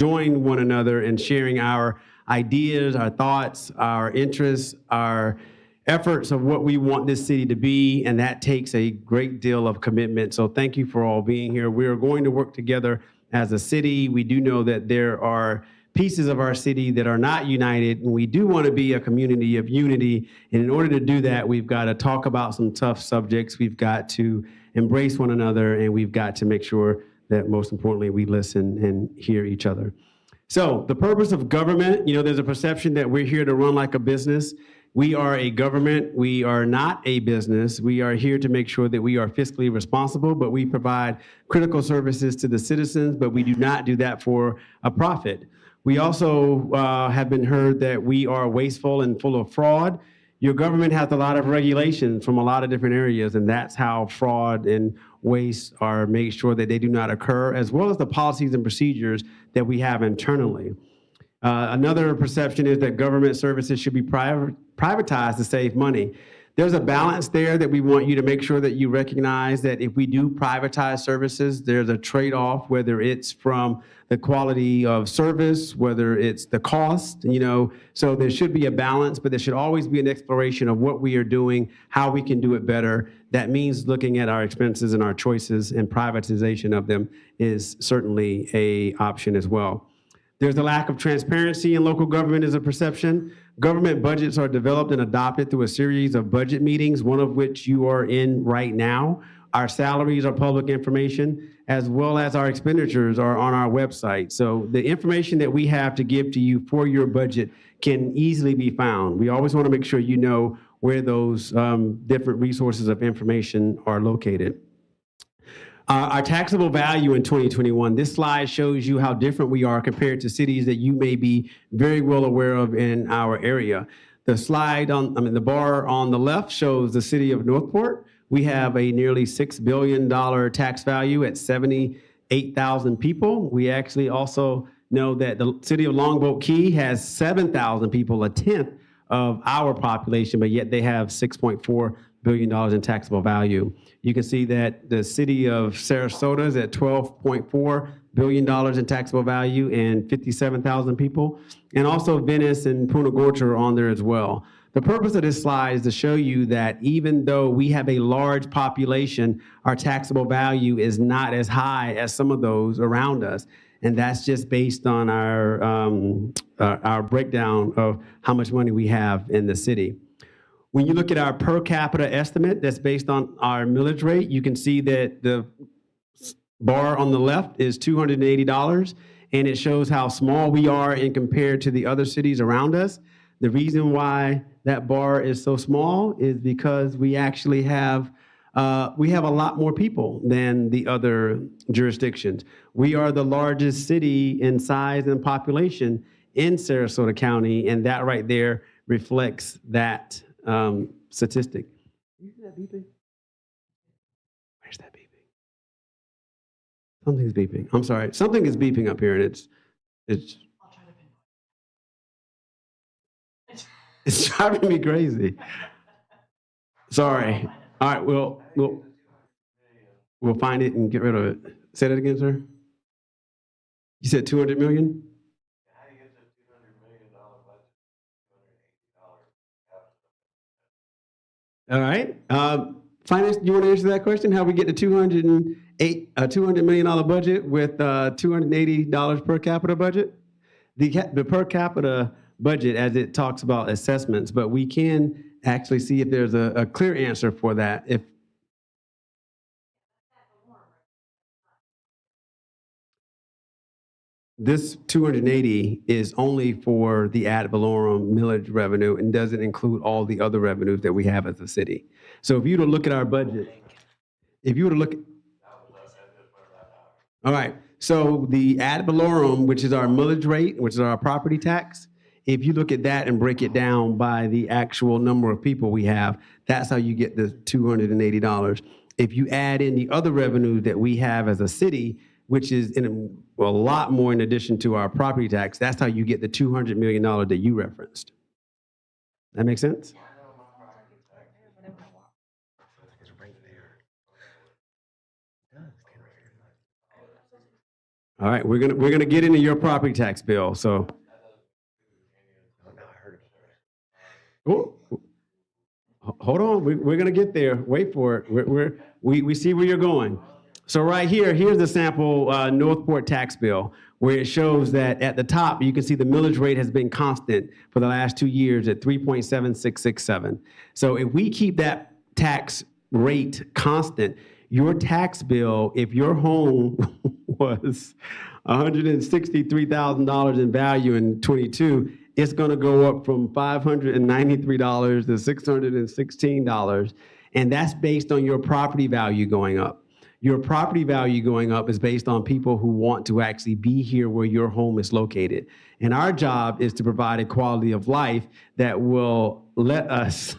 join one another in sharing our ideas, our thoughts, our interests, our efforts of what we want this city to be, and that takes a great deal of commitment. So thank you for all being here. We are going to work together as a city. We do know that there are pieces of our city that are not united, and we do want to be a community of unity. And in order to do that, we've got to talk about some tough subjects. We've got to embrace one another, and we've got to make sure that, most importantly, we listen and hear each other. So the purpose of government, there's a perception that we're here to run like a business. We are a government. We are not a business. We are here to make sure that we are fiscally responsible, but we provide critical services to the citizens, but we do not do that for a profit. We also have been heard that we are wasteful and full of fraud. Your government has a lot of regulations from a lot of different areas, and that's how fraud and waste are made sure that they do not occur, as well as the policies and procedures that we have internally. Another perception is that government services should be privatized to save money. There's a balance there that we want you to make sure that you recognize, that if we do privatize services, there's a trade-off, whether it's from the quality of service, whether it's the cost, so there should be a balance, but there should always be an exploration of what we are doing, how we can do it better. That means looking at our expenses and our choices, and privatization of them is certainly an option as well. There's a lack of transparency in local government as a perception. Government budgets are developed and adopted through a series of budget meetings, one of which you are in right now. Our salaries are public information, as well as our expenditures are on our website. So the information that we have to give to you for your budget can easily be found. We always want to make sure you know where those different resources of information are located. Our taxable value in 2021, this slide shows you how different we are compared to cities that you may be very well aware of in our area. The bar on the left shows the city of Northport. We have a nearly $6 billion tax value at 78,000 people. We actually also know that the city of Longboat Key has 7,000 people, a tenth of our population, but yet they have $6.4 billion in taxable value. You can see that the city of Sarasota is at $12.4 billion in taxable value and 57,000 people. And also Venice and Punta Gorda are on there as well. The purpose of this slide is to show you that even though we have a large population, our taxable value is not as high as some of those around us. And that's just based on our breakdown of how much money we have in the city. When you look at our per capita estimate that's based on our millage rate, you can see that the bar on the left is $280, and it shows how small we are in compared to the other cities around us. The reason why that bar is so small is because we actually have a lot more people than the other jurisdictions. We are the largest city in size and population in Sarasota County, and that right there reflects that statistic. You hear that beeping? Where's that beeping? Something's beeping. I'm sorry. Something is beeping up here, and it's. I'll try to pinpoint. It's driving me crazy. Sorry. All right. We'll find it and get rid of it. Say that again, sir. You said 200 million? How do you get the $200 million budget? $280 All right. Finance, you want to answer that question? How we get the $200 million budget with $280 per capita budget? The per capita budget, as it talks about assessments, but we can actually see if there's a clear answer for that. If this 280 is only for the ad valorem millage revenue and doesn't include all the other revenues that we have as a city. So if you were to look at our budget, all right, so the ad valorem, which is our millage rate, which is our property tax, if you look at that and break it down by the actual number of people we have, that's how you get the $280. If you add in the other revenue that we have as a city, which is a lot more in addition to our property tax, that's how you get the $200 million that you referenced. That make sense? All right, we're gonna get into your property tax bill, so. Oh, hold on, we're gonna get there. Wait for it. We see where you're going. So right here, here's the sample Northport tax bill, where it shows that at the top, you can see the millage rate has been constant for the last 2 years at 3.7667. So if we keep that tax rate constant, your tax bill, if your home was $163,000 in value in '22, it's going to go up from $593 to $616. And that's based on your property value going up. Your property value going up is based on people who want to actually be here where your home is located. And our job is to provide a quality of life that will let us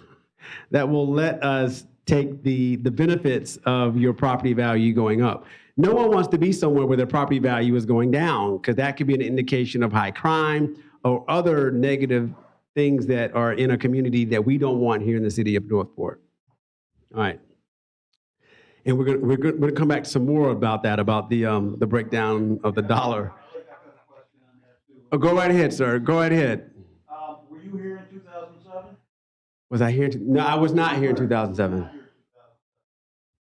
take the benefits of your property value going up. No one wants to be somewhere where their property value is going down, because that could be an indication of high crime or other negative things that are in a community that we don't want here in the city of Northport. All right. And we're gonna come back to some more about that, about the breakdown of the dollar. Oh, go right ahead, sir. Go right ahead. Were you here in 2007? Was I here? No, I was not here in 2007.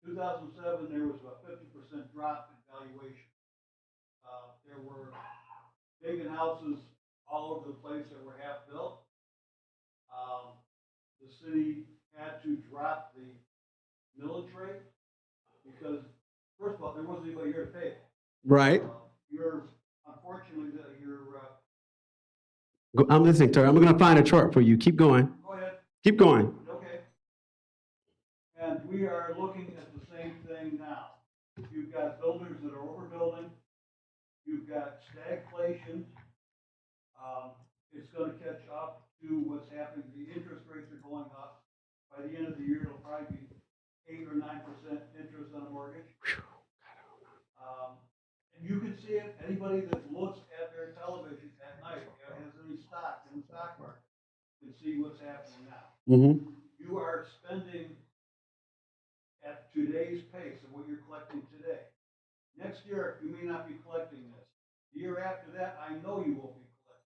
2007, there was a 50% drop in valuation. There were vacant houses all over the place that were half built. The city had to drop the millage rate because, first of all, there wasn't anybody here to pay it. Right. Unfortunately, I'm listening, sir. I'm going to find a chart for you. Keep going. Go ahead. Keep going. Okay. And we are looking at the same thing now. You've got builders that are overbuilding. You've got stagflation. It's going to catch up to what's happening. The interest rates are going up. By the end of the year, it'll probably be 8 or 9% interest on a mortgage. And you can see it. Anybody that looks at their television at night, has any stock in the stock market, can see what's happening now. Mm-hmm. You are spending at today's pace of what you're collecting today. Next year, you may not be collecting this. The year after that, I know you won't be collecting.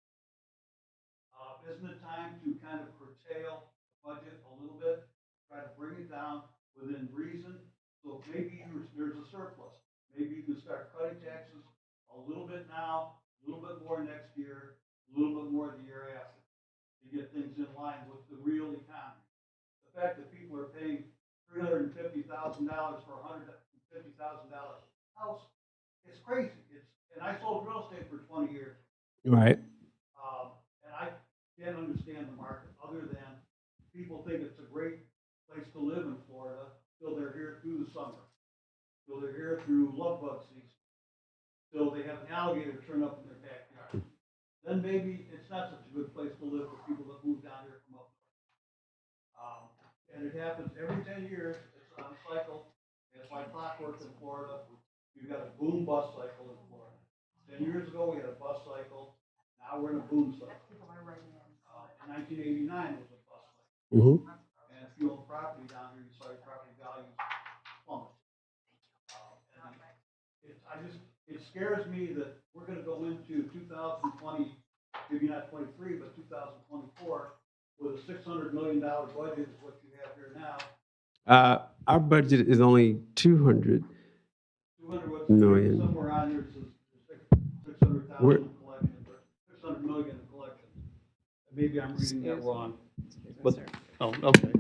Isn't it time to kind of curtail the budget a little bit, try to bring it down within reason? So maybe there's a surplus. Maybe you can start cutting taxes a little bit now, a little bit more next year, a little bit more the year after, to get things in line with the real economy. The fact that people are paying $350,000 for a $150,000 house, it's crazy. And I sold real estate for 20 years. Right. And I can't understand the market other than people think it's a great place to live in Florida till they're here through the summer, till they're here through love bug season, till they have an alligator turn up in their backyard. Then maybe it's not such a good place to live for people that move down here from up north. And it happens every 10 years. It's on a cycle. It's like clockwork in Florida. You've got a boom bust cycle in Florida. 10 years ago, we had a bust cycle. Now we're in a boom cycle. In 1989, it was a bust cycle. Mm-hmm. And if you own property down here, you saw your property values plummet. It scares me that we're going to go into 2020, maybe not 23, but 2024, with a $600 million budget is what you have here now. Our budget is only 200 million. Somewhere on here it says 600,000 in collection, or 600 million in collection. Maybe I'm reading that wrong. But, oh, okay.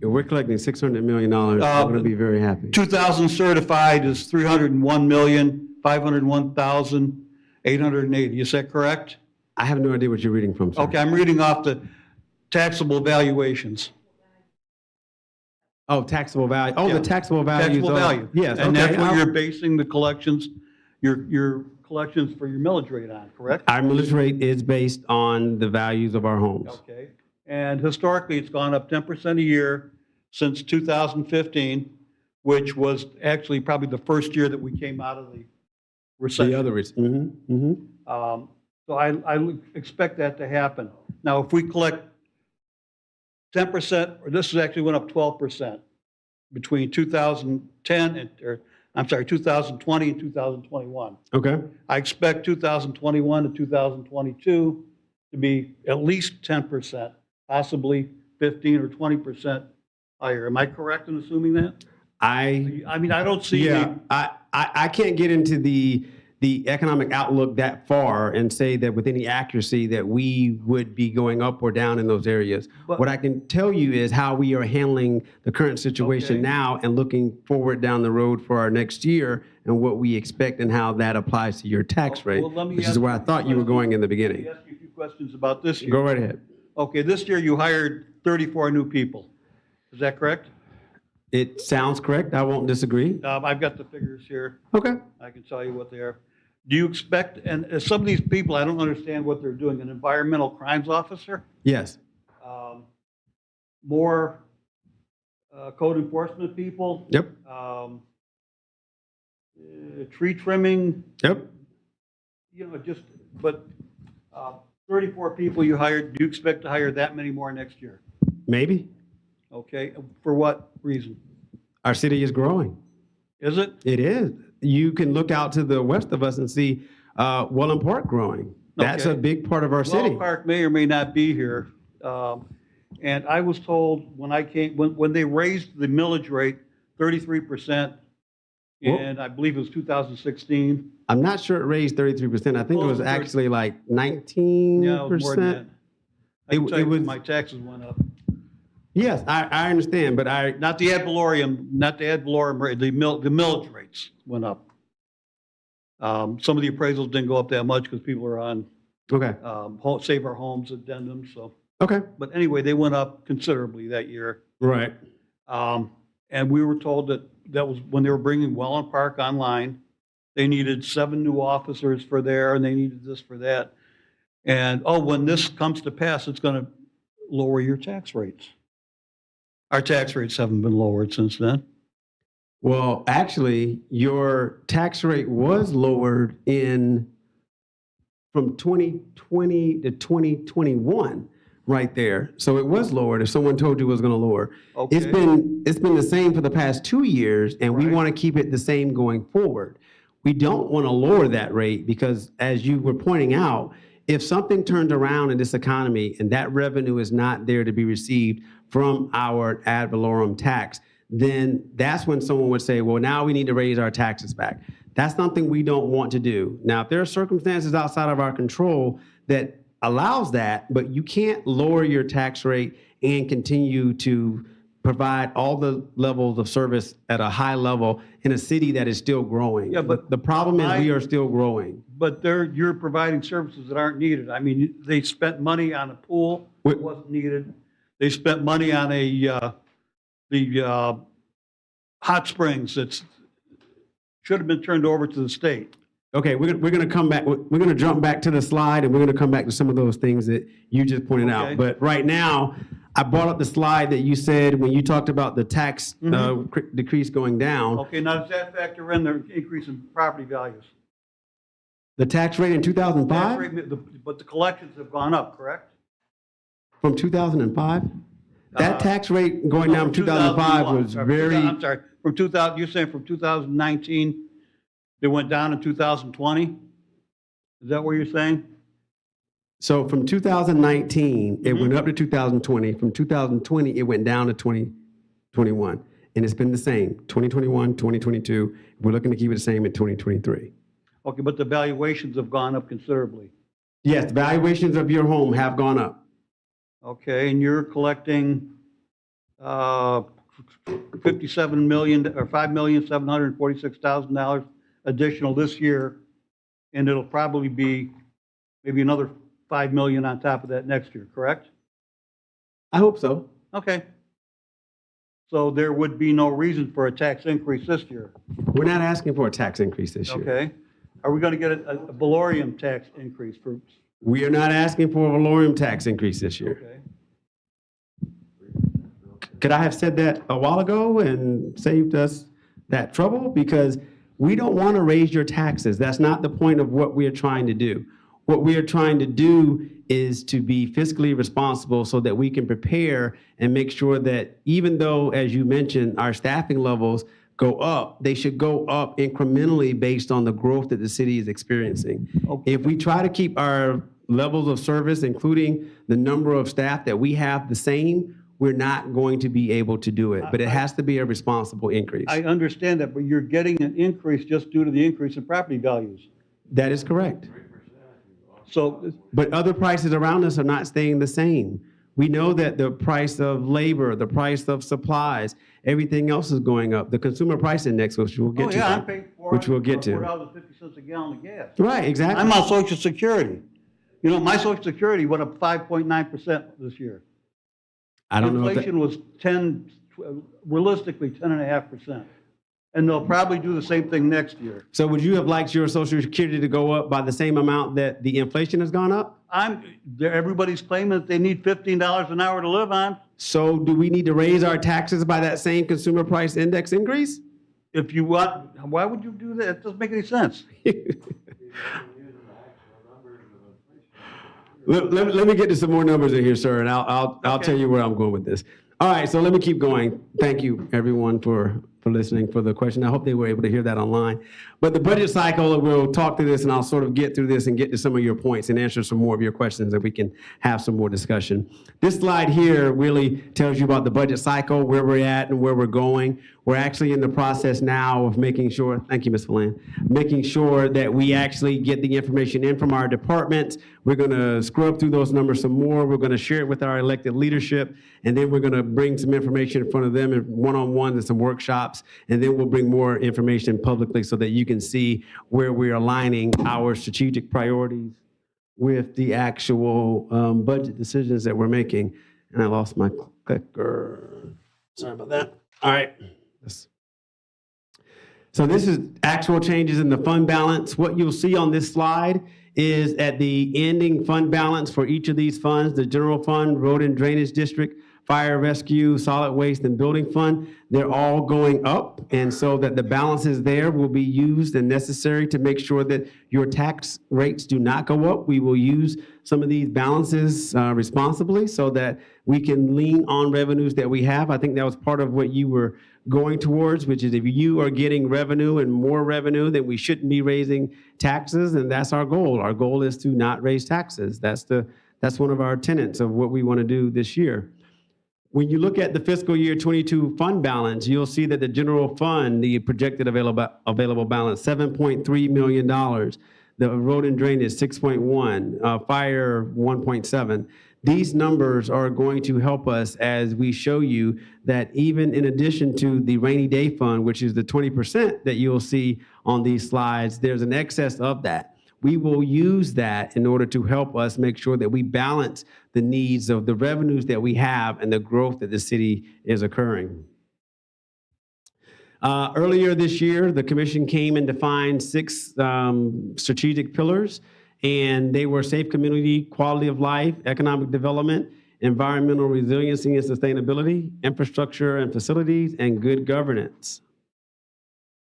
If we're collecting $600 million, we're going to be very happy. 2000 certified is 301,501,880. Is that correct? I have no idea what you're reading from, sir. Okay, I'm reading off the taxable valuations. Oh, taxable value. Oh, Yeah. the taxable value. Taxable value. Yes. And okay. that's what you're basing the collections, your collections for your millage rate on, correct? Our millage rate is based on the values of our homes. Okay. And historically, it's gone up 10% a year since 2015, which was actually probably the first year that we came out of the recession. The other is. Mm-hmm. Mm-hmm. So I would expect that to happen. Now, if we collect 10%, or this actually went up 12% between 2010 and, or I'm sorry, 2020 and 2021. Okay. I expect 2021 to 2022 to be at least 10%, possibly 15 or 20% higher. Am I correct in assuming that? I mean, I don't see Yeah, I can't get into the economic outlook that far and say that with any accuracy that we would be going up or down in those areas. But- What I can tell you is how we are handling the current situation Okay. now and looking forward down the road for our next year and what we expect and how that applies to your tax rate, Well, let me which is ask where I you a thought you were question. going in the Let me beginning. ask you a few questions about this year. Go right ahead. Okay, this year you hired 34 new people. Is that correct? It sounds correct. I won't disagree. I've got the figures here. Okay. I can tell you what they are. Do you expect, and some of these people, I don't understand what they're doing, an environmental crimes officer, Yes. more code enforcement people, Yep. tree trimming, Yep. but 34 people you hired, do you expect to hire that many more next year? Maybe. Okay, for what reason? Our city is growing. Is it? It is. You can look out to the west of us and see Welland Park growing. That's Okay. a big part of our city. Well, Park may or may not be here. And I was told when I came, when they raised the millage rate 33%, and I believe it was 2016. I'm not sure it raised 33%. I think it was Close to actually like Yeah, it was more than 19%. that. I can It- tell it you was- my taxes went up. Yes, I understand, but Not the ad valorem rate, the millage rates went up. Some of the appraisals didn't go up that much because people are on okay, Save Our Homes addendum, so. okay, But anyway, they went up considerably that year. right. And we were told that was when they were bringing Welland Park online. They needed 7 new officers for there, and they needed this for that. And, when this comes to pass, it's going to lower your tax rates. Our tax rates haven't been lowered since then. Well, actually, your tax rate was lowered from 2020 to 2021, right there. So it was lowered if someone told you it was going to lower. Okay. It's been the same for the past 2 years, and we Right. want to keep it the same going forward. We don't want to lower that rate because, as you were pointing out, if something turns around in this economy and that revenue is not there to be received from our ad valorem tax, then that's when someone would say, well, now we need to raise our taxes back. That's something we don't want to do. Now, if there are circumstances outside of our control that allows that, but you can't lower your tax rate and continue to provide all the levels of service at a high level in a city that is still growing. Yeah, but the problem is we are still growing. But you're providing services that aren't needed. I mean, they spent money on a pool that wasn't needed. They spent money on the hot springs that should have been turned over to the state. Okay, we're going to come back. We're going to jump back to the slide, and we're going to come back to some of those things that you just pointed Okay. out. But right now, I brought up the slide that you said when you talked about the tax decrease going down. Okay, now does that factor in the increase in property values? The tax rate in 2005? Tax rate, but the collections have gone up, correct? From 2005? That tax rate going down from 2005 was very, I'm sorry, from 2000, you're saying from 2019, it went down in 2020? Is that what you're saying? so from 2019, it went up to 2020. From 2020, it went down to 2021. And it's been the same, 2021, 2022. We're looking to keep it the same in 2023. Okay, but the valuations have gone up considerably. Yes, the valuations of your home have gone up. Okay, and you're collecting 57 million, or $5,746,000 additional this year, and it'll probably be maybe another 5 million on top of that next year, correct? I hope so. Okay. So there would be no reason for a tax increase this year, We're not asking for a tax increase this year. okay? Are we going to get a Valorem tax increase for, We are not asking for a valorem tax increase this year. okay? Could I have said that a while ago and saved us that trouble? Because we don't want to raise your taxes. That's not the point of what we are trying to do. What we are trying to do is to be fiscally responsible so that we can prepare and make sure that even though, as you mentioned, our staffing levels go up, they should go up incrementally based on the growth that the city is experiencing. Okay. If we try to keep our levels of service, including the number of staff that we have, the same, we're not going to be able to do it. But it has to be a responsible increase. I understand that, but you're getting an increase just due to the increase in property values. That is correct. So, But other prices around us are not staying the same. We know that the price of labor, the price of supplies, everything else is going up. The consumer price index, which we'll get oh to. yeah, I'm paying Which we'll get to. $4.50 a gallon of gas. Right, exactly. I'm on Social Security. You know, my Social Security went up 5.9% this year. I don't know if Inflation was realistically 10.5%. And they'll probably do the same thing next year. So would you have liked your Social Security to go up by the same amount that the inflation has gone up? Everybody's claiming that they need $15 an hour to live on. So do we need to raise our taxes by that same consumer price index increase? If you want, why would you do that? It doesn't make any sense. Let me get to some more numbers in here, sir, and I'll tell you where I'm going with this. All right, so let me keep going. Thank you, everyone, for listening, for the question. I hope they were able to hear that online. But the budget cycle, we'll talk through this, and I'll sort of get through this and get to some of your points and answer some more of your questions, and we can have some more discussion. This slide here really tells you about the budget cycle, where we're at and where we're going. We're actually in the process now of making sure, thank you, Ms. Phelan, making sure that we actually get the information in from our departments. We're going to scrub through those numbers some more. We're going to share it with our elected leadership, and then we're going to bring some information in front of them in one-on-ones and some workshops, and then we'll bring more information publicly so that you can see where we're aligning our strategic priorities with the actual budget decisions that we're making. And I lost my clicker. Sorry about that. All right. So this is actual changes in the fund balance. What you'll see on this slide is at the ending fund balance for each of these funds, the general fund, road and drainage district, fire rescue, solid waste, and building fund, they're all going up. And so that the balances there will be used and necessary to make sure that your tax rates do not go up. We will use some of these balances responsibly so that we can lean on revenues that we have. I think that was part of what you were going towards, which is if you are getting revenue and more revenue, then we shouldn't be raising taxes, and that's our goal. Our goal is to not raise taxes. That's one of our tenets of what we want to do this year. When you look at the fiscal year 22 fund balance, you'll see that the general fund, the projected available balance, $7.3 million. The road and drainage, 6.1, fire, 1.7. These numbers are going to help us as we show you that even in addition to the rainy day fund, which is the 20% that you'll see on these slides, there's an excess of that. We will use that in order to help us make sure that we balance the needs of the revenues that we have and the growth that the city is occurring. Earlier this year, the commission came and defined 6 strategic pillars, and they were safe community, quality of life, economic development, environmental resiliency and sustainability, infrastructure and facilities, and good governance.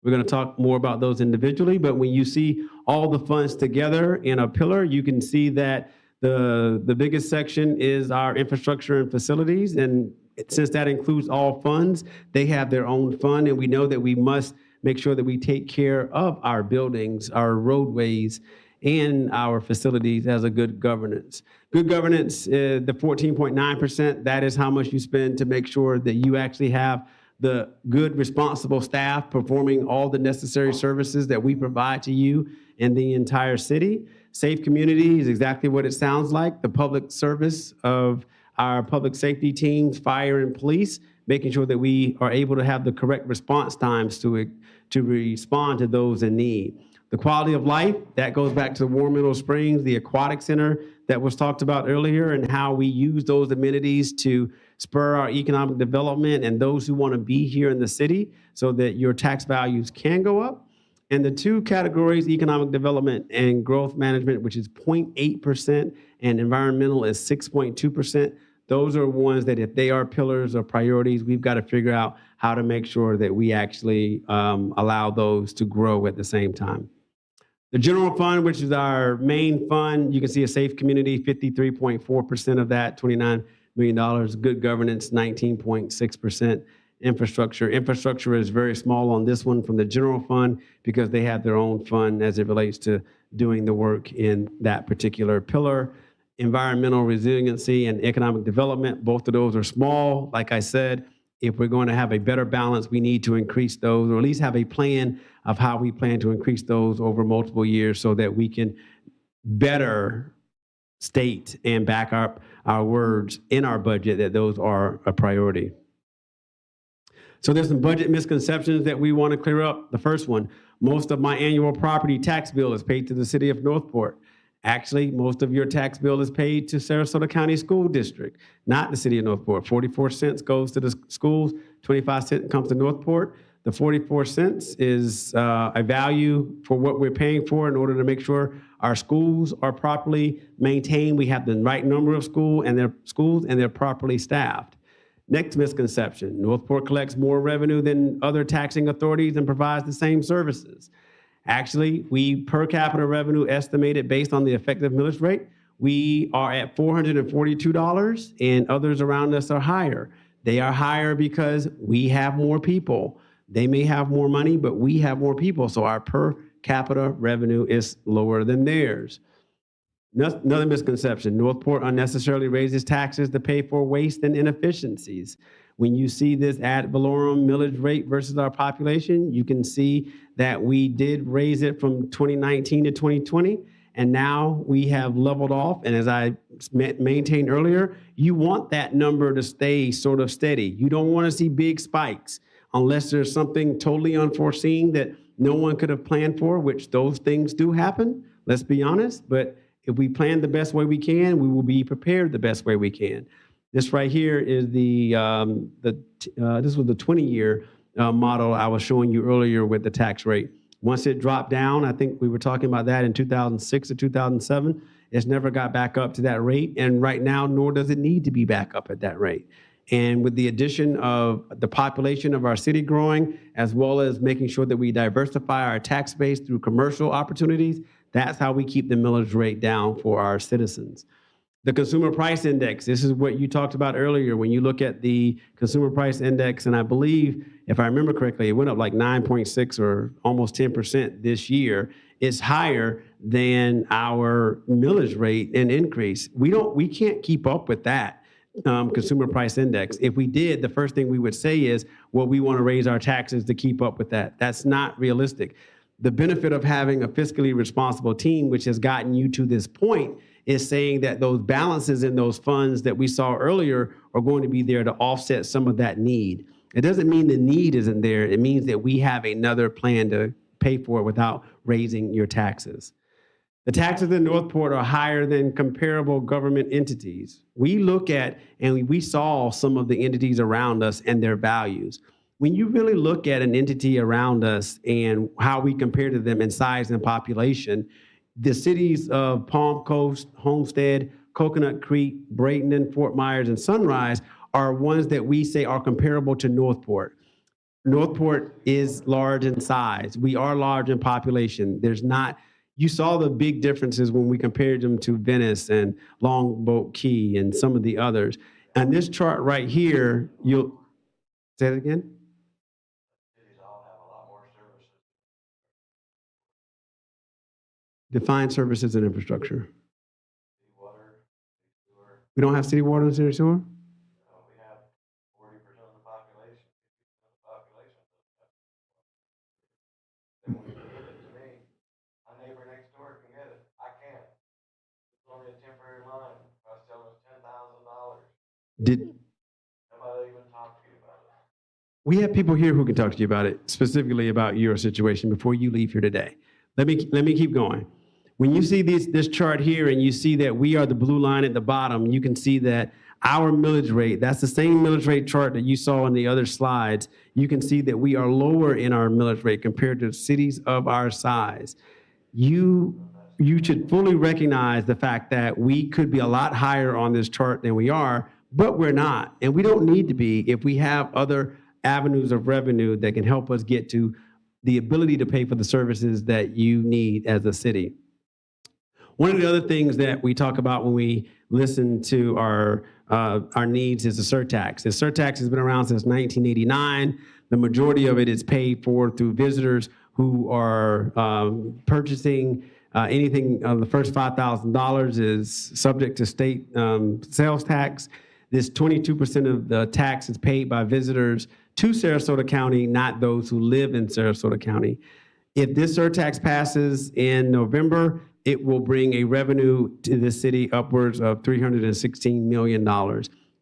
We're going to talk more about those individually, but when you see all the funds together in a pillar, you can see that the biggest section is our infrastructure and facilities, and since that includes all funds, they have their own fund, and we know that we must make sure that we take care of our buildings, our roadways, and our facilities as a good governance. Good governance, the 14.9%, that is how much you spend to make sure that you actually have the good, responsible staff performing all the necessary services that we provide to you in the entire city. Safe community is exactly what it sounds like, the public service of our public safety teams, fire and police, making sure that we are able to have the correct response times to respond to those in need. The quality of life, that goes back to Warm Meadow Springs, the Aquatic Center that was talked about earlier, and how we use those amenities to spur our economic development and those who want to be here in the city so that your tax values can go up. And the 2 categories, economic development and growth management, which is 0.8%, and environmental is 6.2%. Those are ones that if they are pillars or priorities, we've got to figure out how to make sure that we actually allow those to grow at the same time. The general fund, which is our main fund, you can see a safe community, 53.4% of that, $29 million. Good governance, 19.6%. infrastructure. Infrastructure is very small on this one from the general fund because they have their own fund as it relates to doing the work in that particular pillar. Environmental resiliency and economic development, both of those are small. Like I said, if we're going to have a better balance, we need to increase those, or at least have a plan of how we plan to increase those over multiple years so that we can better state and back up our words in our budget that those are a priority. So there's some budget misconceptions that we want to clear up. The first one, most of my annual property tax bill is paid to the city of Northport. Actually, most of your tax bill is paid to Sarasota County School District, not the city of Northport. 44 cents goes to the schools, 25 cents comes to Northport. The 44 cents is a value for what we're paying for in order to make sure our schools are properly maintained. We have the right number of schools and they're properly staffed. Next misconception, Northport collects more revenue than other taxing authorities and provides the same services. Actually, we per capita revenue estimated based on the effective millage rate, we are at $442 and others around us are higher. They are higher because we have more people. They may have more money, but we have more people, so our per capita revenue is lower than theirs. Another misconception, Northport unnecessarily raises taxes to pay for waste and inefficiencies. When you see this ad valorem millage rate versus our population, you can see that we did raise it from 2019 to 2020, and now we have leveled off. And as I maintained earlier, you want that number to stay sort of steady. You don't want to see big spikes unless there's something totally unforeseen that no one could have planned for, which those things do happen, let's be honest. But if we plan the best way we can, we will be prepared the best way we can. This right here is this was the 20-year model I was showing you earlier with the tax rate. Once it dropped down, I think we were talking about that in 2006 or 2007, it's never got back up to that rate. And right now, nor does it need to be back up at that rate. And with the addition of the population of our city growing, as well as making sure that we diversify our tax base through commercial opportunities, that's how we keep the millage rate down for our citizens. The consumer price index, this is what you talked about earlier. When you look at the consumer price index, and I believe, if I remember correctly, it went up like 9.6 or almost 10% this year. It's higher than our millage rate and increase. We can't keep up with that consumer price index. If we did, the first thing we would say is, well, we want to raise our taxes to keep up with that. That's not realistic. The benefit of having a fiscally responsible team, which has gotten you to this point, is saying that those balances in those funds that we saw earlier are going to be there to offset some of that need. It doesn't mean the need isn't there. It means that we have another plan to pay for it without raising your taxes. The taxes in Northport are higher than comparable government entities. We look at and we saw some of the entities around us and their values. When you really look at an entity around us and how we compare to them in size and population, the cities of Palm Coast, Homestead, Coconut Creek, Bradenton, Fort Myers, and Sunrise are ones that we say are comparable to Northport. Northport is large in size. We are large in population. You saw the big differences when we compared them to Venice and Longboat Key and some of the others. And this chart right here, you'll say it again? Define services and infrastructure. Water, sewer. We don't have city water and city sewer? We have 40% of the population, 50% of the population. Then when you give it to me, my neighbor next door can get it. I can't. It's only a temporary line. If I was telling us $10,000. Nobody even talked to you about it. We have people here who can talk to you about it, specifically about your situation before you leave here today. Let me keep going. When you see this chart here and you see that we are the blue line at the bottom, you can see that our millage rate, that's the same millage rate chart that you saw in the other slides. You can see that we are lower in our millage rate compared to cities of our size. You should fully recognize the fact that we could be a lot higher on this chart than we are, but we're not. And we don't need to be if we have other avenues of revenue that can help us get to the ability to pay for the services that you need as a city. One of the other things that we talk about when we listen to our our needs is the surtax. The surtax has been around since 1989. The majority of it is paid for through visitors who are purchasing anything. The first $5,000 is subject to state sales tax. This 22% of the tax is paid by visitors to Sarasota County, not those who live in Sarasota County. If this surtax passes in November, it will bring a revenue to the city upwards of $316 million.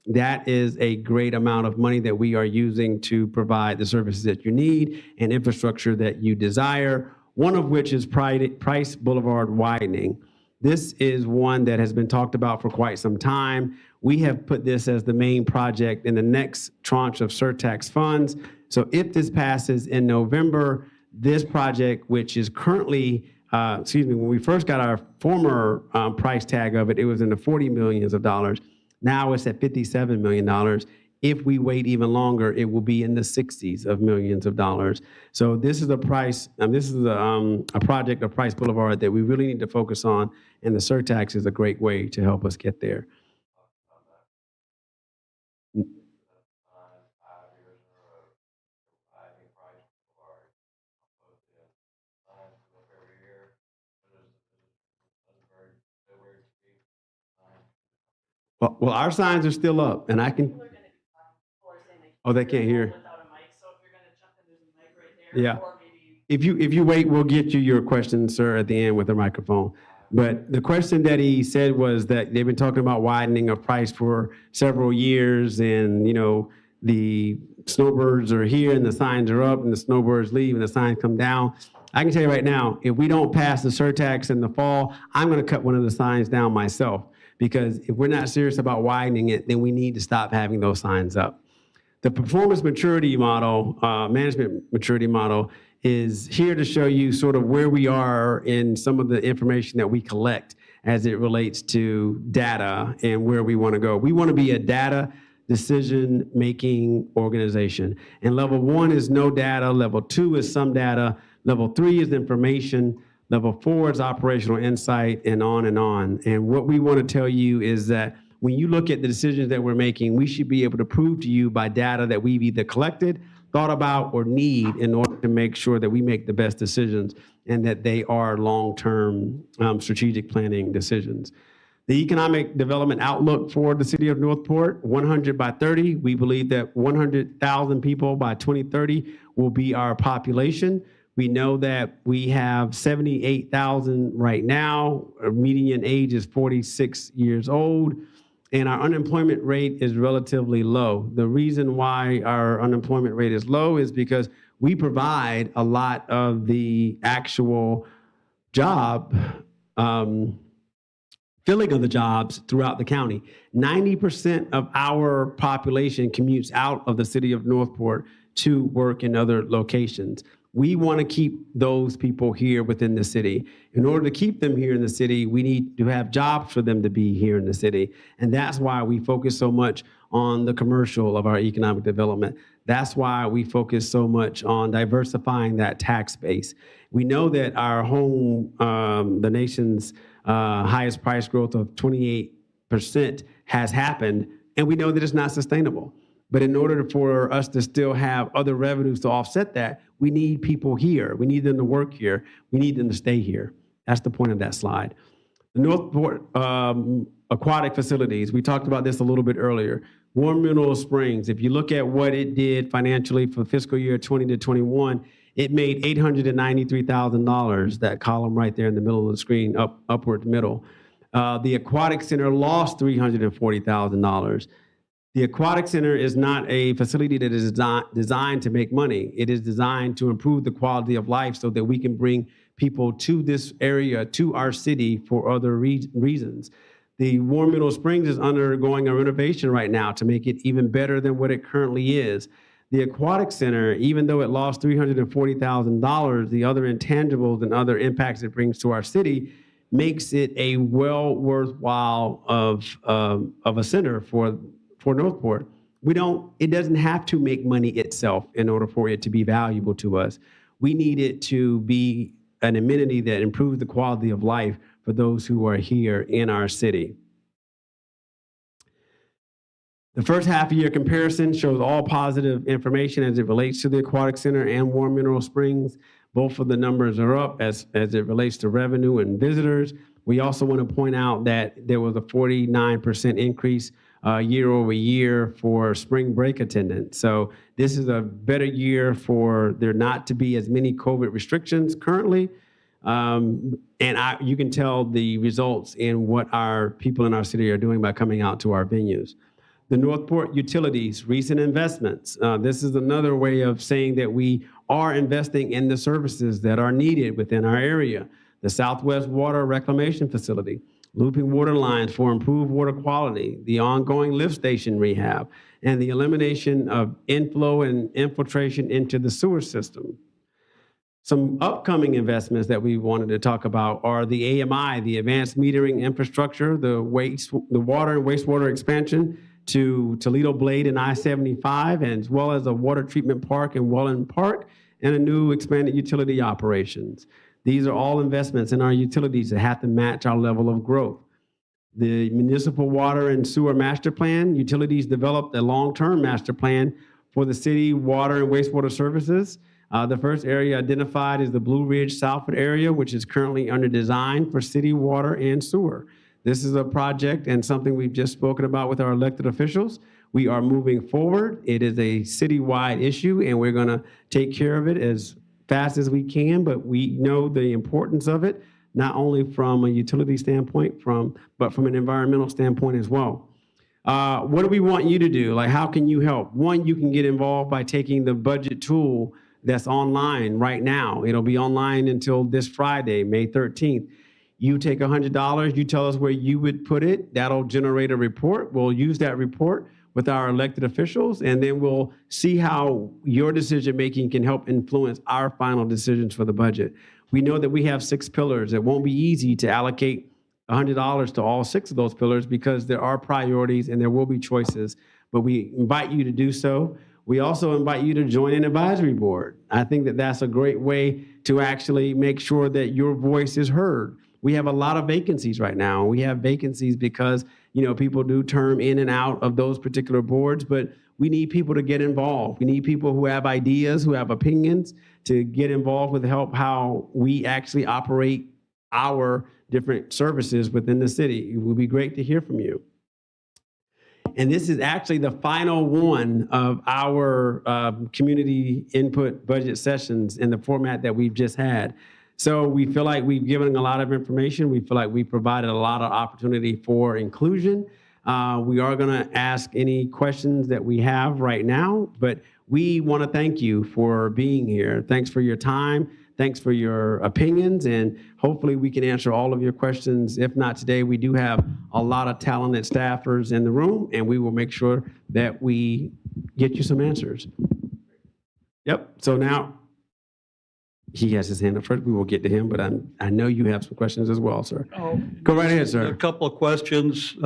That is a great amount of money that we are using to provide the services that you need and infrastructure that you desire, one of which is Price Boulevard widening. This is one that has been talked about for quite some time. We have put this as the main project in the next tranche of surtax funds. So if this passes in November, this project, which is currently, when we first got our former price tag of it, it was in the 40 millions of dollars. Now it's at $57 million. If we wait even longer, it will be in the 60s of millions of dollars. So this is a a project of Price Boulevard that we really need to focus on, and the surtax is a great way to help us get there. Well, our signs are still up, and I can. Oh, they can't hear. Yeah. If you wait, we'll get you your question, sir, at the end with the microphone. But the question that he said was that they've been talking about widening of Price for several years, and the snowbirds are here and the signs are up, and the snowbirds leave and the signs come down. I can tell you right now, if we don't pass the surtax in the fall, I'm going to cut one of the signs down myself, because if we're not serious about widening it, then we need to stop having those signs up. The performance maturity model, management maturity model, is here to show you sort of where we are in some of the information that we collect as it relates to data and where we want to go. We want to be a data decision-making organization. And level 1 is no data, level 2 is some data, level 3 is information, level 4 is operational insight, and on and on. And what we want to tell you is that when you look at the decisions that we're making, we should be able to prove to you by data that we've either collected, thought about, or need in order to make sure that we make the best decisions and that they are long-term strategic planning decisions. The economic development outlook for the city of Northport, 100 by 30. We believe that 100,000 people by 2030 will be our population. We know that we have 78,000 right now. Our median age is 46 years old, and our unemployment rate is relatively low. The reason why our unemployment rate is low is because we provide a lot of the actual job filling of the jobs throughout the county. 90% of our population commutes out of the city of Northport to work in other locations. We want to keep those people here within the city. In order to keep them here in the city, we need to have jobs for them to be here in the city. And that's why we focus so much on the commercial of our economic development. That's why we focus so much on diversifying that tax base. We know that our home, the nation's highest price growth of 28% has happened, and we know that it's not sustainable. But in order for us to still have other revenues to offset that, we need people here. We need them to work here. We need them to stay here. That's the point of that slide. The Northport aquatic facilities, we talked about this a little bit earlier. Warm Mineral Springs, if you look at what it did financially for fiscal year 20 to 21, it made $893,000, that column right there in the middle of the screen, upward middle. The Aquatic Center lost $340,000. The Aquatic Center is not a facility that is designed to make money. It is designed to improve the quality of life so that we can bring people to this area, to our city, for other reasons. The Warm Mineral Springs is undergoing a renovation right now to make it even better than what it currently is. The Aquatic Center, even though it lost $340,000, the other intangibles and other impacts it brings to our city makes it a well worthwhile of a center for Northport. It doesn't have to make money itself in order for it to be valuable to us. We need it to be an amenity that improves the quality of life for those who are here in our city. The first half year comparison shows all positive information as it relates to the Aquatic Center and Warm Mineral Springs. Both of the numbers are up as it relates to revenue and visitors. We also want to point out that there was a 49% increase year over year for spring break attendance. So this is a better year for there not to be as many COVID restrictions currently. You can tell the results in what our people in our city are doing by coming out to our venues. The Northport Utilities, recent investments. This is another way of saying that we are investing in the services that are needed within our area. The Southwest Water Reclamation Facility, looping water lines for improved water quality, the ongoing lift station rehab, and the elimination of inflow and infiltration into the sewer system. Some upcoming investments that we wanted to talk about are the AMI, the Advanced Metering Infrastructure, the water and wastewater expansion to Toledo Blade and I-75, as well as a water treatment park in Welland Park, and a new expanded utility operations. These are all investments in our utilities that have to match our level of growth. The Municipal Water and Sewer Master Plan, utilities developed a long-term master plan for the city water and wastewater services. The first area identified is the Blue Ridge Southwood area, which is currently under design for city water and sewer. This is a project and something we've just spoken about with our elected officials. We are moving forward. It is a citywide issue, and we're going to take care of it as fast as we can, but we know the importance of it, not only from a utility standpoint, but from an environmental standpoint as well. What do we want you to do? Like, how can you help? One, you can get involved by taking the budget tool that's online right now. It'll be online until this Friday, May 13th. You take $100, you tell us where you would put it. That'll generate a report. We'll use that report with our elected officials, and then we'll see how your decision-making can help influence our final decisions for the budget. We know that we have 6 pillars. It won't be easy to allocate $100 to all 6 of those pillars because there are priorities and there will be choices, but we invite you to do so. We also invite you to join an advisory board. I think that that's a great way to actually make sure that your voice is heard. We have a lot of vacancies right now. We have vacancies because, people do term in and out of those particular boards, but we need people to get involved. We need people who have ideas, who have opinions, to get involved with help how we actually operate our different services within the city. It would be great to hear from you. And this is actually the final one of our community input budget sessions in the format that we've just had. So we feel like we've given a lot of information. We feel like we provided a lot of opportunity for inclusion. We are going to ask any questions that we have right now, but we want to thank you for being here. Thanks for your time. Thanks for your opinions, and hopefully we can answer all of your questions. If not today, we do have a lot of talented staffers in the room, and we will make sure that we get you some answers. Yep, so now he has his hand up first. We will get to him, but I know you have some questions as well, sir. Oh, go right ahead, sir. A couple of questions.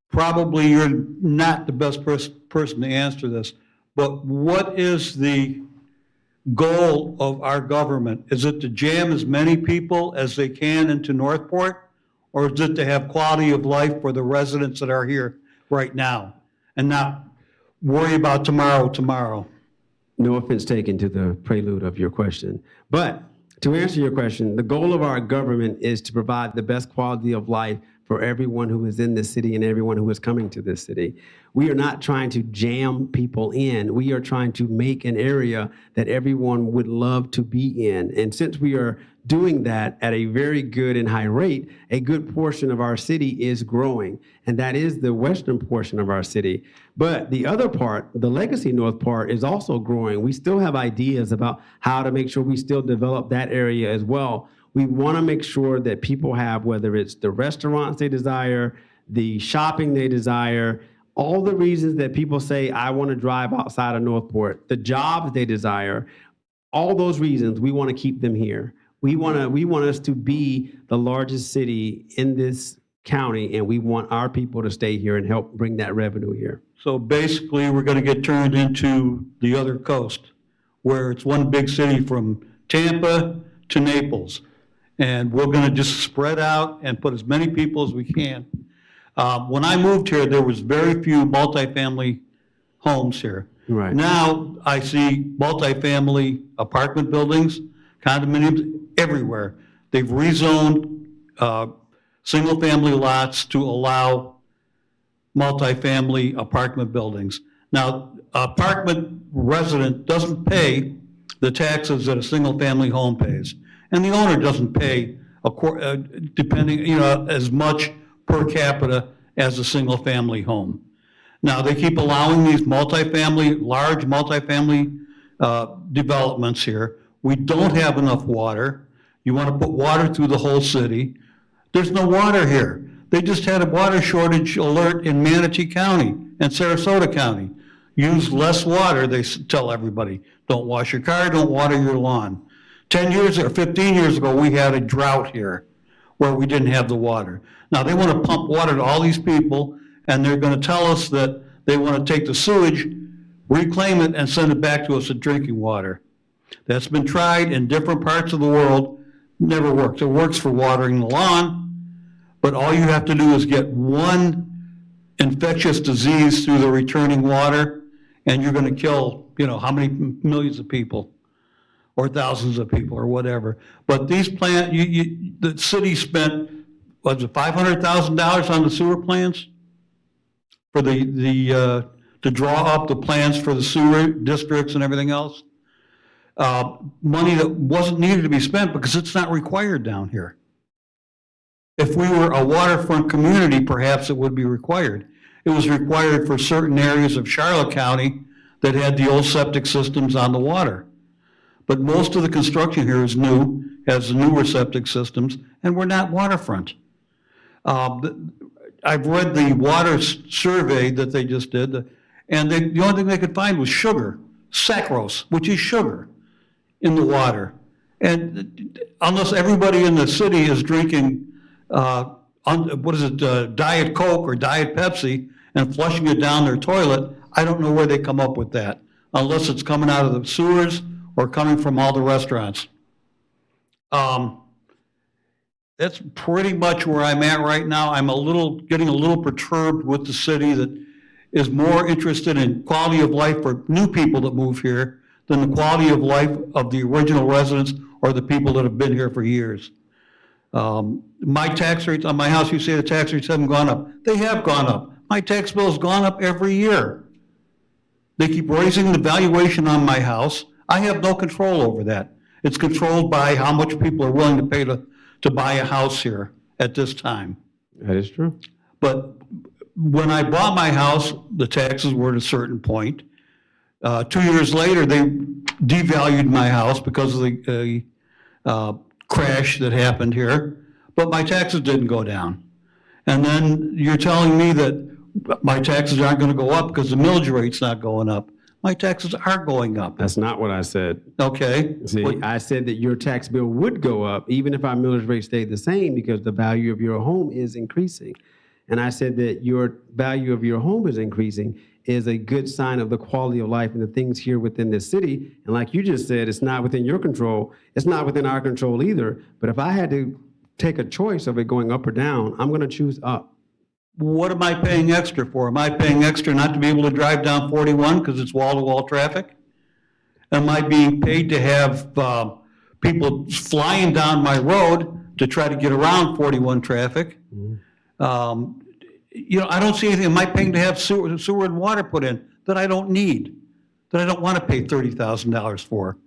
Probably you're not the best person to answer this, but what is the goal of our government? Is it to jam as many people as they can into Northport, or is it to have quality of life for the residents that are here right now and not worry about tomorrow? No offense taken to the prelude of your question, but to answer your question, the goal of our government is to provide the best quality of life for everyone who is in this city and everyone who is coming to this city. We are not trying to jam people in. We are trying to make an area that everyone would love to be in. And since we are doing that at a very good and high rate, a good portion of our city is growing, and that is the western portion of our city. But the other part, the legacy north part, is also growing. We still have ideas about how to make sure we still develop that area as well. We want to make sure that people have, whether it's the restaurants they desire, the shopping they desire, all the reasons that people say, I want to drive outside of Northport, the jobs they desire, all those reasons, we want to keep them here. We want us to be the largest city in this county, and we want our people to stay here and help bring that revenue here. So basically, we're going to get turned into the other coast, where it's one big city from Tampa to Naples. And we're going to just spread out and put as many people as we can. When I moved here, there was very few multifamily homes here. Right. Now I see multifamily apartment buildings, condominiums everywhere. They've rezoned single-family lots to allow multifamily apartment buildings. Now, apartment resident doesn't pay the taxes that a single-family home pays, and the owner doesn't pay depending, as much per capita as a single-family home. Now, they keep allowing these large multifamily developments here. We don't have enough water. You want to put water through the whole city. There's no water here. They just had a water shortage alert in Manatee County and Sarasota County. Use less water, they tell everybody. Don't wash your car, don't water your lawn. 10 years or 15 years ago, we had a drought here where we didn't have the water. Now, they want to pump water to all these people, and they're going to tell us that they want to take the sewage, reclaim it, and send it back to us as drinking water. That's been tried in different parts of the world, never works. It works for watering the lawn, but all you have to do is get one infectious disease through the returning water, and you're going to kill, how many millions of people, or thousands of people, or whatever. But these the city spent, was it $500,000 on the sewer plants? For to draw up the plans for the sewer districts and everything else. Money that wasn't needed to be spent because it's not required down here. If we were a waterfront community, perhaps it would be required. It was required for certain areas of Charlotte County that had the old septic systems on the water. But most of the construction here is new, has the newer septic systems, and we're not waterfront. I've read the water survey that they just did, and the only thing they could find was sugar, saccharose, which is sugar, in the water. And unless everybody in the city is drinking, Diet Coke or Diet Pepsi and flushing it down their toilet, I don't know where they come up with that, unless it's coming out of the sewers or coming from all the restaurants. That's pretty much where I'm at right now. I'm getting a little perturbed with the city that is more interested in quality of life for new people that move here than the quality of life of the original residents or the people that have been here for years. My tax rates on my house, you say the tax rates haven't gone up. They have gone up. My tax bill has gone up every year. They keep raising the valuation on my house. I have no control over that. It's controlled by how much people are willing to pay to buy a house here at this time. That is true. But when I bought my house, the taxes were at a certain point. 2 years later, they devalued my house because of the crash that happened here, but my taxes didn't go down. And then you're telling me that my taxes aren't going to go up because the millage rate's not going up. My taxes are going up. That's not what I said. Okay. See, I said that your tax bill would go up even if our millage rate stayed the same because the value of your home is increasing. And I said that your value of your home is increasing is a good sign of the quality of life and the things here within this city. And like you just said, it's not within your control. It's not within our control either. But if I had to take a choice of it going up or down, I'm going to choose up. What am I paying extra for? Am I paying extra not to be able to drive down 41 because it's wall-to-wall traffic? Am I being paid to have people flying down my road to try to get around 41 traffic? Mm-hmm. I don't see anything. Am I paying to have sewer and water put in that I don't need, that I don't want to pay $30,000 for,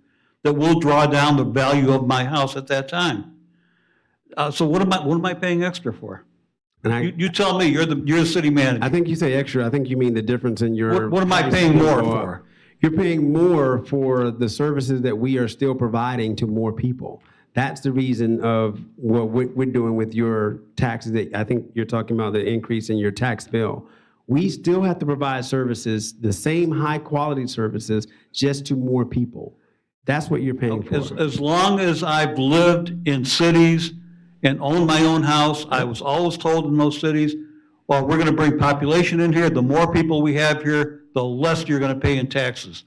that will draw down the value of my house at that time? So what am I paying extra for? And you tell me. You're the city manager. I think you say extra. I think you mean the difference in your. What am I paying more for? You're paying more for the services that we are still providing to more people. That's the reason of what we're doing with your taxes. That I think you're talking about the increase in your tax bill. We still have to provide services, the same high quality services, just to more people. That's what you're paying for. As long as I've lived in cities and owned my own house, I was always told in those cities, well, we're going to bring population in here. The more people we have here, the less you're going to pay in taxes,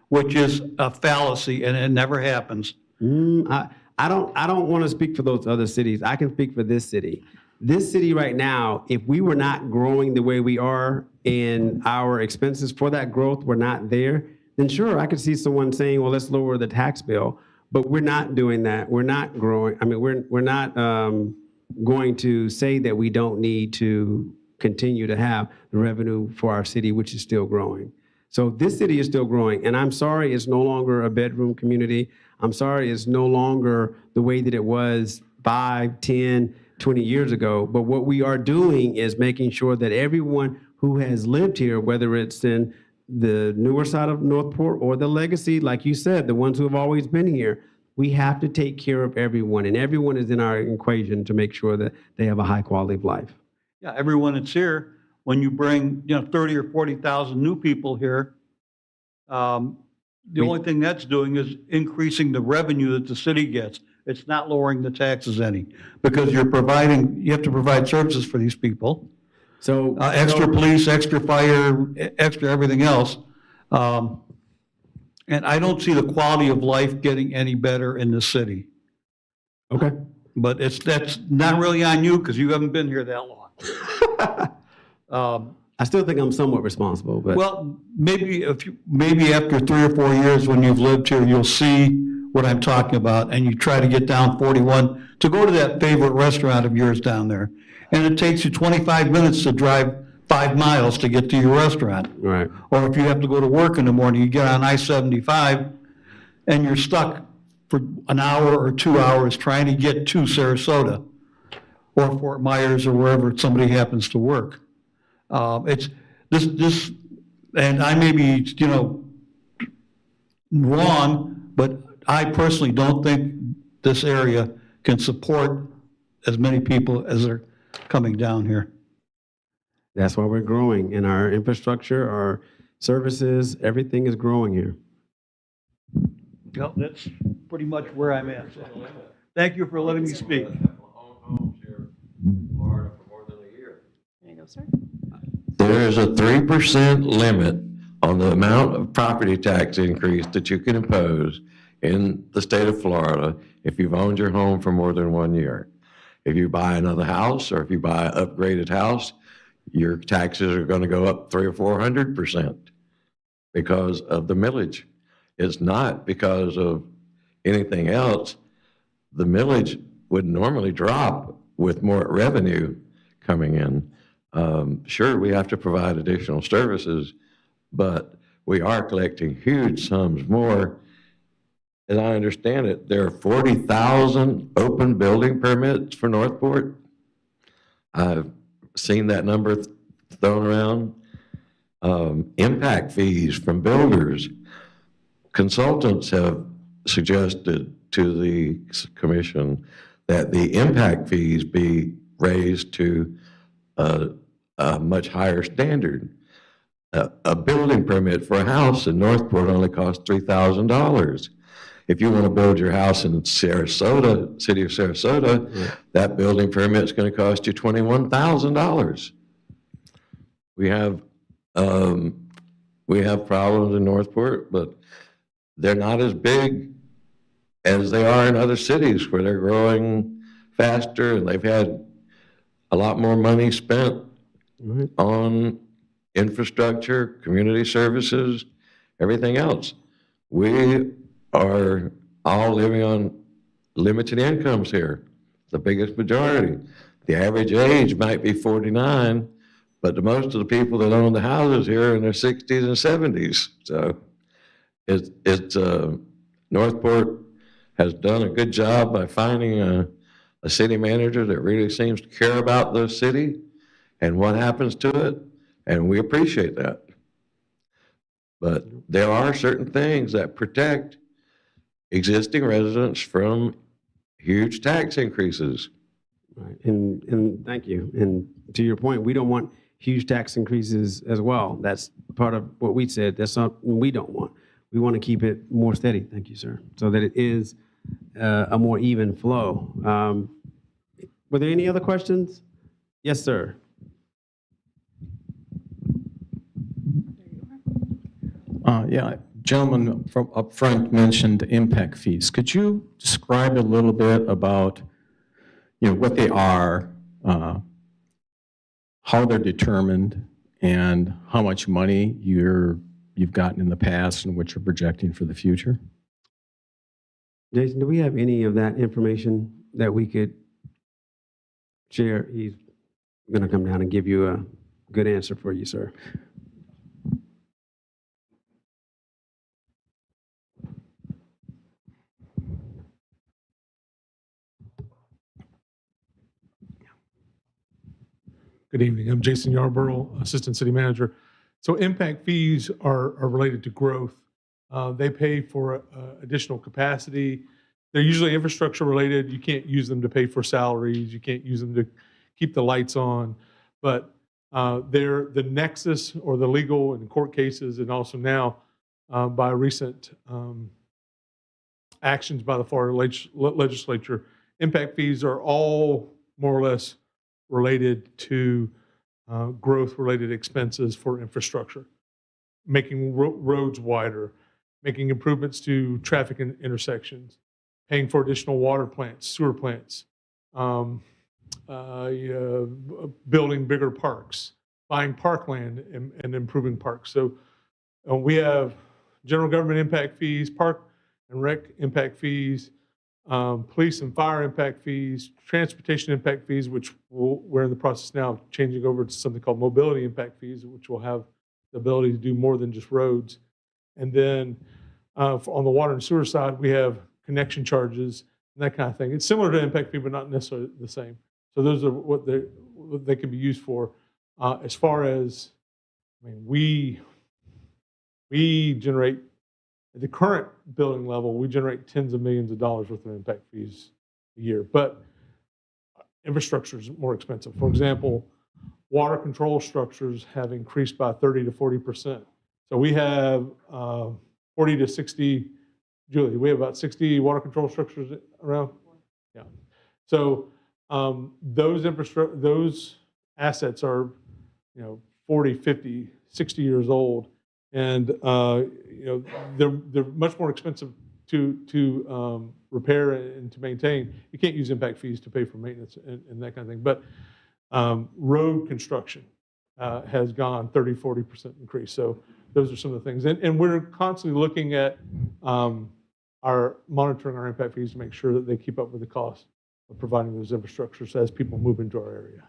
which is a fallacy, and it never happens. I don't want to speak for those other cities. I can speak for this city. This city right now, if we were not growing the way we are and our expenses for that growth were not there, then sure, I could see someone saying, well, let's lower the tax bill. But we're not doing that. We're not growing. I mean, we're not going to say that we don't need to continue to have the revenue for our city, which is still growing. So this city is still growing, and I'm sorry it's no longer a bedroom community. I'm sorry it's no longer the way that it was 5, 10, 20 years ago. But what we are doing is making sure that everyone who has lived here, whether it's in the newer side of Northport or the legacy, like you said, the ones who have always been here, we have to take care of everyone, and everyone is in our equation to make sure that they have a high quality of life. Yeah, everyone that's here, when you bring, 30 or 40,000 new people here, the only thing that's doing is increasing the revenue that the city gets. It's not lowering the taxes any, because you have to provide services for these people. So Extra police, extra fire, extra everything else. And I don't see the quality of life getting any better in the city. okay. But that's not really on you, because you haven't been here that long. I still think I'm somewhat responsible, but Well, maybe after 3 or 4 years when you've lived here, you'll see what I'm talking about, and you try to get down 41 to go to that favorite restaurant of yours down there. And it takes you 25 minutes to drive 5 miles to get to your restaurant. right. Or if you have to go to work in the morning, you get on I-75 and you're stuck for an hour or 2 hours trying to get to Sarasota or Fort Myers or wherever somebody happens to work. It's this, and I may be, wrong, but I personally don't think this area can support as many people as are coming down here. That's why we're growing in our infrastructure, our services, everything is growing here. Well, that's pretty much where I'm at. So, thank you for letting me speak. There you go, sir. There is a 3% limit on the amount of property tax increase that you can impose in the state of Florida if you've owned your home for more than 1 year. If you buy another house or if you buy an upgraded house, your taxes are going to go up 300 or 400% because of the millage. It's not because of anything else. The millage would normally drop with more revenue coming in. Sure, we have to provide additional services, but we are collecting huge sums more. As I understand it, there are 40,000 open building permits for Northport. I've seen that number thrown around. Impact fees from builders. Consultants have suggested to the commission that the impact fees be raised to a much higher standard. A building permit for a house in Northport only costs $3,000. If you want to build your house in Sarasota, city of Sarasota, that building permit is going to cost you $21,000. We have problems in Northport, but they're not as big as they are in other cities where they're growing faster and they've had a lot more money spent on infrastructure, community services, everything else. We are all living on limited incomes here, the biggest majority. The average age might be 49, but most of the people that own the houses here are in their 60s and 70s. So it's Northport has done a good job by finding a city manager that really seems to care about the city and what happens to it, and we appreciate that. But there are certain things that protect existing residents from huge tax increases. Right. And thank you. And to your point, we don't want huge tax increases as well. That's part of what we said. That's something we don't want. We want to keep it more steady. Thank you, sir. So that it is a more even flow. Were there any other questions? Yes, sir. Yeah, gentleman from up front mentioned impact fees. Could you describe a little bit about, what they are, how they're determined, and how much money you've gotten in the past and what you're projecting for the future? Jason, do we have any of that information that we could share? He's going to come down and give you a good answer for you, sir. Good evening. I'm Jason Yarborough, Assistant City Manager. So impact fees are related to growth. They pay for additional capacity. They're usually infrastructure related. You can't use them to pay for salaries. You can't use them to keep the lights on. But they're the nexus, or the legal and court cases, and also now by recent actions by the Florida legislature, impact fees are all more or less related to growth-related expenses for infrastructure, making roads wider, making improvements to traffic intersections, paying for additional water plants, sewer plants, building bigger parks, buying parkland and improving parks. So we have general government impact fees, park and rec impact fees, police and fire impact fees, transportation impact fees, which we're in the process now of changing over to something called mobility impact fees, which will have the ability to do more than just roads. And then on the water and sewer side, we have connection charges and that kind of thing. It's similar to impact fee, but not necessarily the same. So those are what they can be used for. As far as, I mean, we generate, at the current building level, we generate tens of millions of dollars worth of impact fees a year. But infrastructure is more expensive. For example, water control structures have increased by 30 to 40%. So we have 40 to 60, Julie, we have about 60 water control structures around? Yeah. So those assets are, 40, 50, 60 years old. And they're much more expensive to repair and to maintain. You can't use impact fees to pay for maintenance and that kind of thing. But road construction has gone 30, 40% increase. So those are some of the things. And we're constantly looking at monitoring our impact fees to make sure that they keep up with the cost of providing those infrastructures as people move into our area.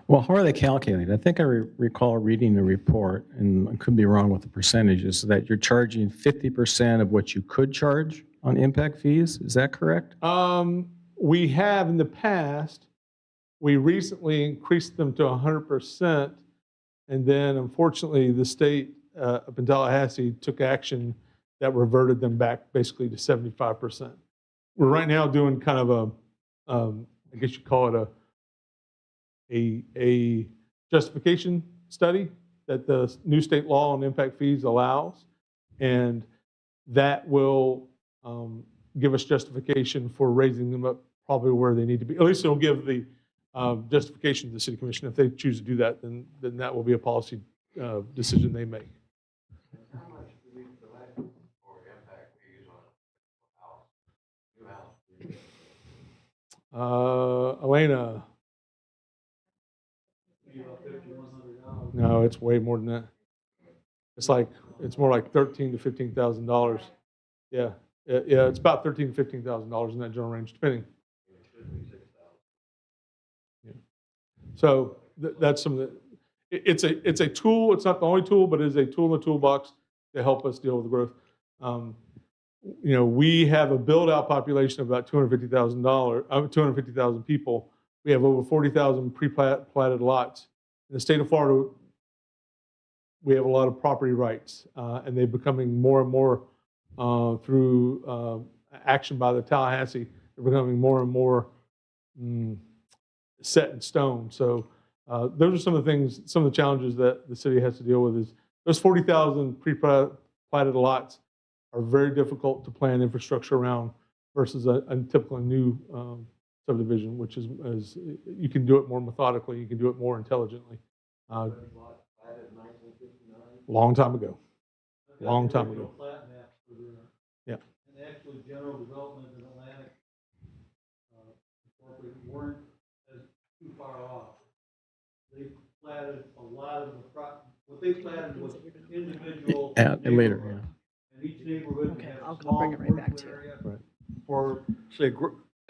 Well, how are they calculated? I think I recall reading the report, and I could be wrong with the percentages, that you're charging 50% of what you could charge on impact fees. Is that correct? We have in the past. We recently increased them to 100%, and then unfortunately the state up in Tallahassee took action that reverted them back basically to 75%. We're right now doing kind of I guess you call it a justification study that the new state law on impact fees allows, and that will give us justification for raising them up probably where they need to be. At least it'll give the justification to the city commission. If they choose to do that, then that will be a policy decision they make. How much do we collect for impact fees on a new house? Elena. No, it's way more than that. It's more like $13,000 to $15,000. Yeah, it's about $13,000 to $15,000 in that general range, depending. Yeah. So that's some of the. It's a tool. It's not the only tool, but it is a tool in the toolbox to help us deal with the growth. We have a build-out population of about 250,000 people. We have over 40,000 pre-platted lots. In the state of Florida, we have a lot of property rights, and they're becoming more and more through action by the Tallahassee. They're becoming more and more set in stone. So those are some of the things, some of the challenges that the city has to deal with. Is those 40,000 pre-platted lots are very difficult to plan infrastructure around versus a typical new subdivision, which is you can do it more methodically, you can do it more intelligently. Long time ago. Long time ago. Yeah. And actually, general development in Atlantic weren't as too far off. They platted a lot of what they platted was individual. Later, neighborhoods. And each neighborhood Okay, had I'll a small bring it right back commercial to you. area. For, say,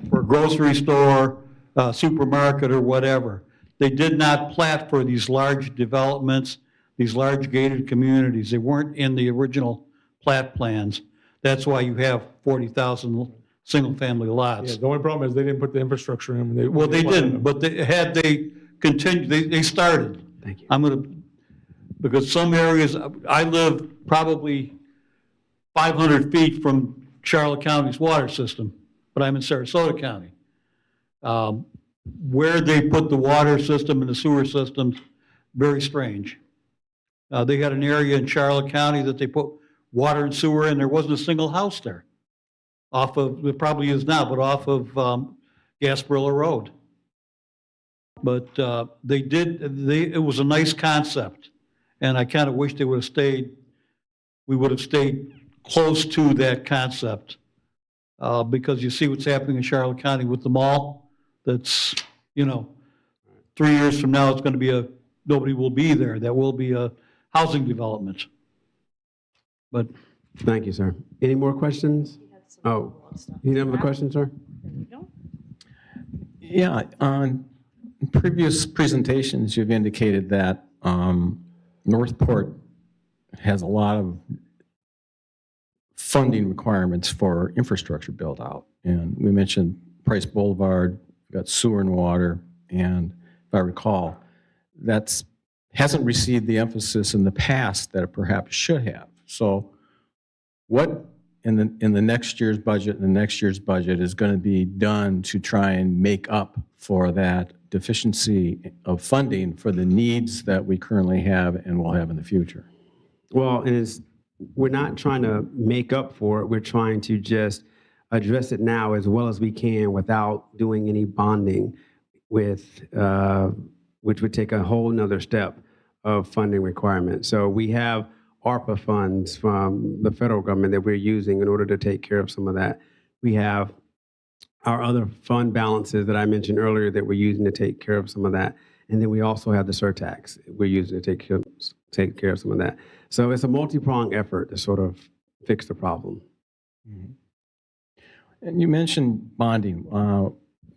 for a grocery store, supermarket, or whatever. They did not plat for these large developments, these large gated communities. They weren't in the original plat plans. That's why you have 40,000 single-family Yeah, lots. the only problem is they didn't put the infrastructure in. Well, they didn't, but they continued, they started. Thank you. I'm gonna, because some areas, I live probably 500 feet from Charlotte County's water system, but I'm in Sarasota County. Where they put the water system and the sewer systems, very strange. They had an area in Charlotte County that they put water and sewer in, there wasn't a single house there. Off of, it probably is now, but off of Gasparilla Road. But it was a nice concept, and I kind of wish they would have stayed, we would have stayed close to that concept. Because you see what's happening in Charlotte County with the mall, that's, 3 years from now, it's going to be nobody will be there. That will be a housing development. But Thank you, sir. Any more questions? Oh, you have a question, sir? There we go. Yeah, on previous presentations, you've indicated that Northport has a lot of funding requirements for infrastructure build out. And we mentioned Price Boulevard, we've got sewer and water, and if I recall, hasn't received the emphasis in the past that it perhaps should have. So what in the next year's budget and the next year's budget is going to be done to try and make up for that deficiency of funding for the needs that we currently have and will have in the future? Well, we're not trying to make up for it. We're trying to just address it now as well as we can without doing any bonding which would take a whole nother step of funding requirements. So we have ARPA funds from the federal government that we're using in order to take care of some of that. We have our other fund balances that I mentioned earlier that we're using to take care of some of that. And then we also have the surtax we're using to take care of some of that. So it's a multi-pronged effort to sort of fix the problem. And you mentioned bonding.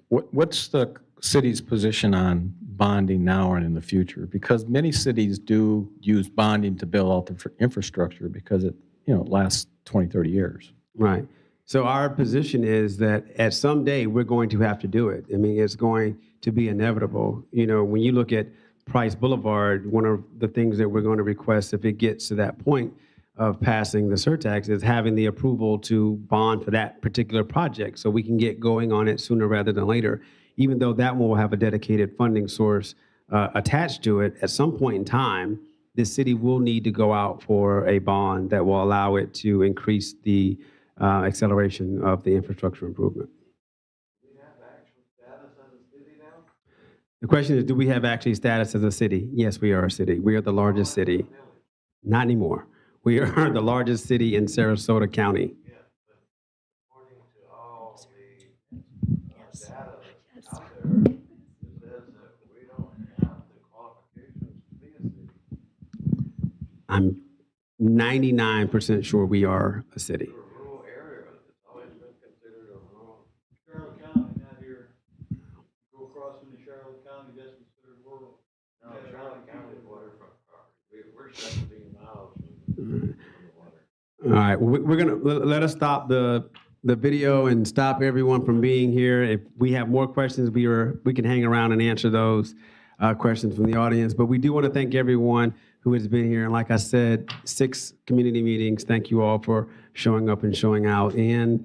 What's the city's position on bonding now and in the future? Because many cities do use bonding to build out the infrastructure because it lasts 20, 30 years. Right. So our position is that at some day we're going to have to do it. I mean, it's going to be inevitable. When you look at Price Boulevard, one of the things that we're going to request if it gets to that point of passing the surtax is having the approval to bond for that particular project so we can get going on it sooner rather than later. Even though that will have a dedicated funding source attached to it, at some point in time, this city will need to go out for a bond that will allow it to increase the acceleration of the infrastructure improvement. Do we have actual status as a city now? The question is, do we have actually status as a city? Yes, we are a city. We are the largest city. Not anymore. We are the largest city in Sarasota County. Yeah, but according to all the data that's out there, it says that we don't have the qualifications to be a city. I'm 99% sure we are a city. A rural area, it's always been considered a rural. Charlotte County, not here. Go across into Charlotte County, that's considered rural. No, Charlotte County waterfront property. We're 17 miles from the water. All right, well, we're gonna let us stop the video and stop everyone from being here. If we have more questions, we can hang around and answer those questions from the audience. But we do want to thank everyone who has been here. And like I said, 6 community meetings. Thank you all for showing up and showing out. And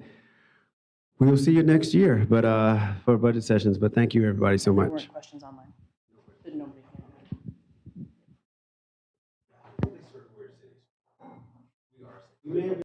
we will see you next year, but for budget sessions. But thank you, everybody, so There much. weren't questions online. Did nobody? We may have